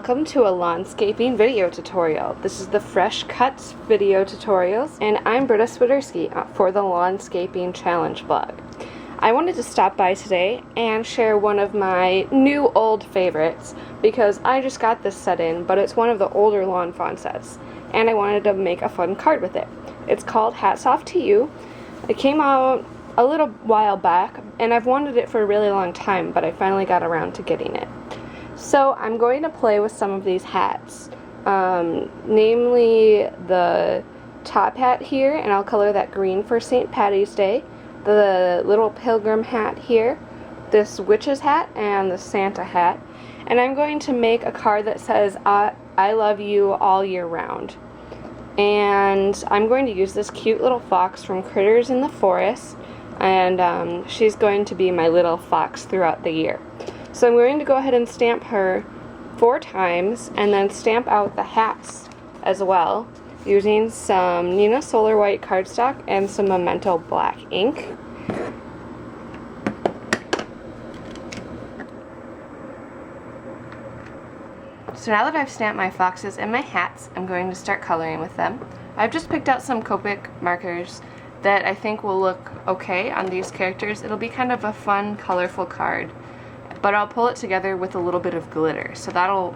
welcome to a landscaping video tutorial. This is the Fresh Cuts video tutorials, and I'm Britta Swiderski for the Landscaping Challenge blog. I wanted to stop by today and share one of my new old favorites because I just got this set in, but it's one of the older Lawn Fawn sets, and I wanted to make a fun card with it. It's called Hats Off to You. It came out a little while back, and I've wanted it for a really long time, but I finally got around to getting it. So I'm going to play with some of these hats, namely the top hat here, and I'll color that green for St. Patty's Day, the little pilgrim hat here, this witch's hat, and the Santa hat. And I'm going to make a card that says, I love you all year round. And I'm going to use this cute little fox from Critters in the Forest, and she's going to be my little fox throughout the year. So I'm going to go ahead and stamp her 4 times and then stamp out the hats as well using some Neenah Solar White cardstock and some Memento black ink. So now that I've stamped my foxes and my hats, I'm going to start coloring with them. I've just picked out some Copic markers that I think will look okay on these characters. It'll be kind of a fun, colorful card, but I'll pull it together with a little bit of glitter, so that'll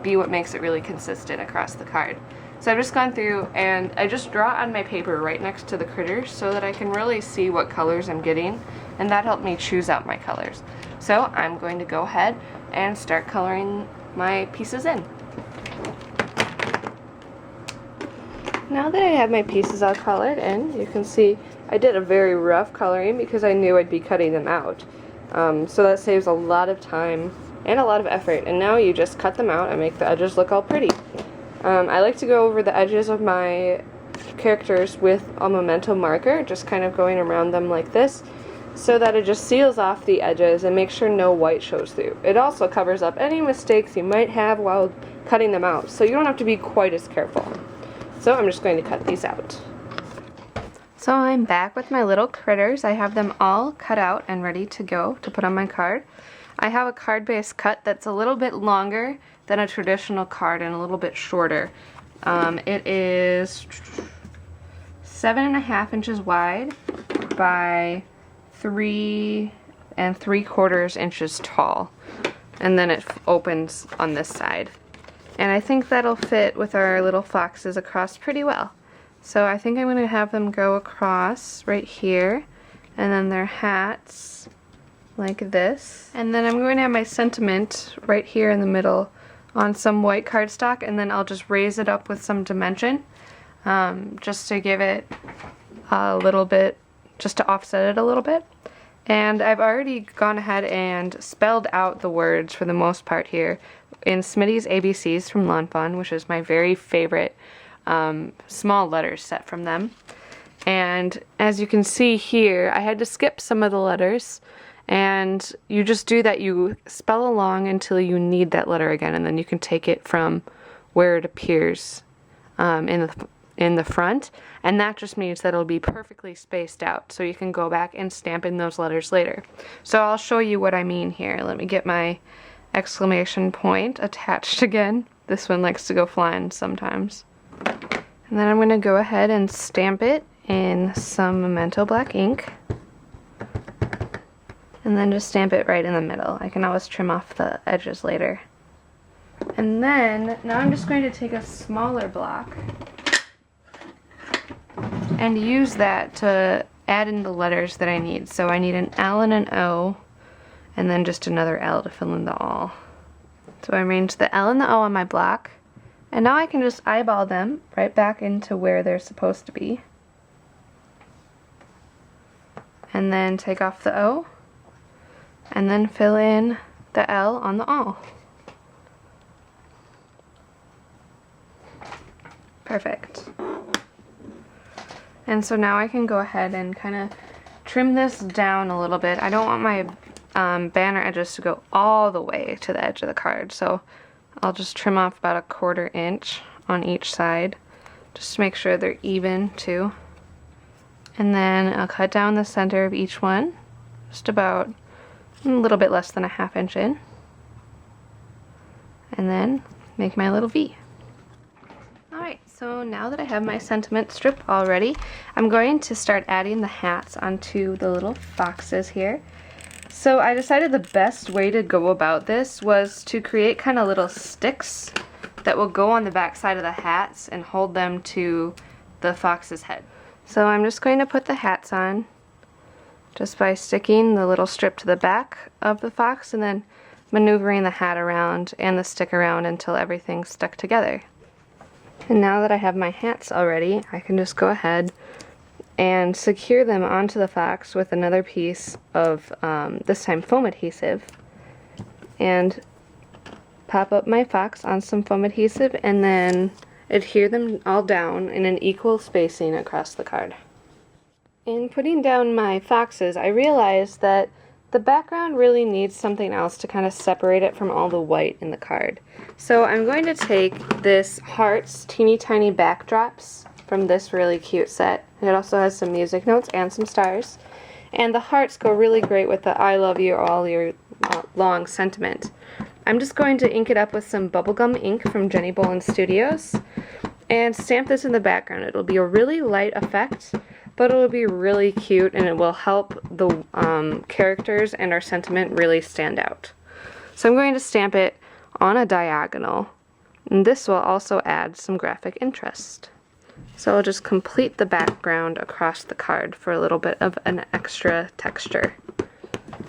be what makes it really consistent across the card. So I've just gone through and I just draw on my paper right next to the critters so that I can really see what colors I'm getting, and that helped me choose out my colors. So I'm going to go ahead and start coloring my pieces in. Now that I have my pieces all colored in, you can see I did a very rough coloring because I knew I'd be cutting them out. So that saves a lot of time and a lot of effort, and now you just cut them out and make the edges look all pretty. I like to go over the edges of my characters with a Memento marker, just kind of going around them like this, so that it just seals off the edges and makes sure no white shows through. It also covers up any mistakes you might have while cutting them out, so you don't have to be quite as careful. So I'm just going to cut these out. So I'm back with my little critters. I have them all cut out and ready to go to put on my card. I have a card base cut that's a little bit longer than a traditional card and a little bit shorter. It is 7.5 inches wide by 3 3/4 inches tall, and then it opens on this side. And I think that'll fit with our little foxes across pretty well. So I think I'm going to have them go across right here, and then their hats like this. And then I'm going to have my sentiment right here in the middle on some white cardstock, and then I'll just raise it up with some dimension just to give it a little bit, just to offset it a little bit. And I've already gone ahead and spelled out the words for the most part here in Smitty's ABCs from Lawn Fawn, which is my very favorite small letters set from them. And as you can see here, I had to skip some of the letters, and you just do that. You spell along until you need that letter again, and then you can take it from where it appears in the front, and that just means that it'll be perfectly spaced out, so you can go back and stamp in those letters later. So I'll show you what I mean here. Let me get my exclamation point attached again. This one likes to go flying sometimes. And then I'm going to go ahead and stamp it in some Memento black ink, and then just stamp it right in the middle. I can always trim off the edges later. And then now I'm just going to take a smaller block and use that to add in the letters that I need. So I need an L and an O, and then just another L to fill in the all. So I arranged the L and the O on my block, and now I can just eyeball them right back into where they're supposed to be. And then take off the O, and then fill in the L on the all. Perfect. And so now I can go ahead and kind of trim this down a little bit. I don't want my banner edges to go all the way to the edge of the card, so I'll just trim off about 1/4 inch on each side just to make sure they're even too. And then I'll cut down the center of each one, just about a little bit less than 1/2 inch in. and then make my little V. Alright, so now that I have my sentiment strip all ready, I'm going to start adding the hats onto the little foxes here. So I decided the best way to go about this was to create kind of little sticks that will go on the back side of the hats and hold them to the fox's head. So I'm just going to put the hats on just by sticking the little strip to the back of the fox and then maneuvering the hat around and the stick around until everything's stuck together. And now that I have my hats already, I can just go ahead and secure them onto the fox with another piece of, this time, foam adhesive. And pop up my fox on some foam adhesive and then adhere them all down in an equal spacing across the card. In putting down my foxes, I realized that the background really needs something else to kind of separate it from all the white in the card. So I'm going to take this Hearts Teeny Tiny Backdrops from this really cute set. It also has some music notes and some stars. And the hearts go really great with the I love you all year long sentiment. I'm just going to ink it up with some bubblegum ink from Jenny Bolin Studios and stamp this in the background. It'll be a really light effect, but it will be really cute and it will help the characters and our sentiment really stand out. So I'm going to stamp it on a diagonal, and this will also add some graphic interest. So I'll just complete the background across the card for a little bit of an extra texture.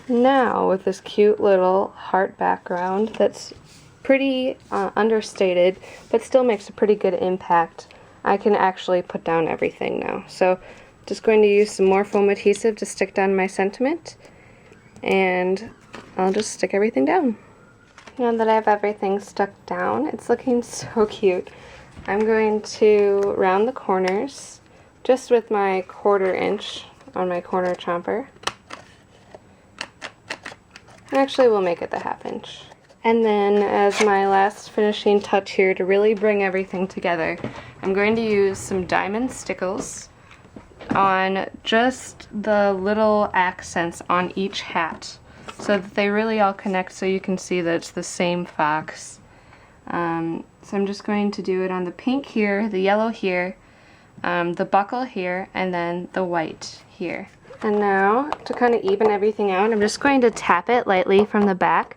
Now, with this cute little heart background that's pretty understated, but still makes a pretty good impact, I can actually put down everything now. So just going to use some more foam adhesive to stick down my sentiment, and I'll just stick everything down. Now that I have everything stuck down, it's looking so cute. I'm going to round the corners just with my 1/4 inch on my corner chomper. Actually, we'll make it the 1/2 inch. And then as my last finishing touch here to really bring everything together, I'm going to use some diamond stickles on just the little accents on each hat so that they really all connect, so you can see that it's the same fox. So I'm just going to do it on the pink here, the yellow here, the buckle here, and then the white here. And now, to kind of even everything out, I'm just going to tap it lightly from the back,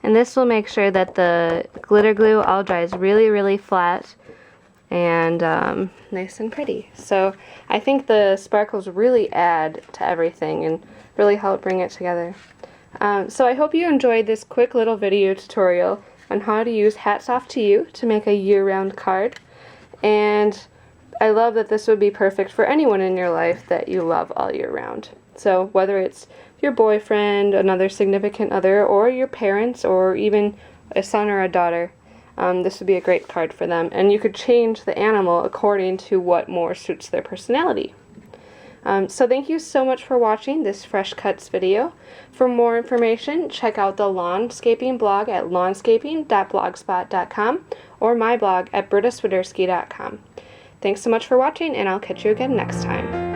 and this will make sure that the glitter glue all dries really, really flat and nice and pretty. So I think the sparkles really add to everything and really help bring it together. So I hope you enjoyed this quick little video tutorial on how to use Hats Off to You to make a year-round card. And I love that this would be perfect for anyone in your life that you love all year round. So whether it's your boyfriend, another significant other, or your parents, or even a son or a daughter, this would be a great card for them. And you could change the animal according to what more suits their personality. So thank you so much for watching this Fresh Cuts video. For more information, check out the Lawnscaping blog at lawnscaping.blogspot.com or my blog at brittaswiderski.com. Thanks so much for watching, and I'll catch you again next time.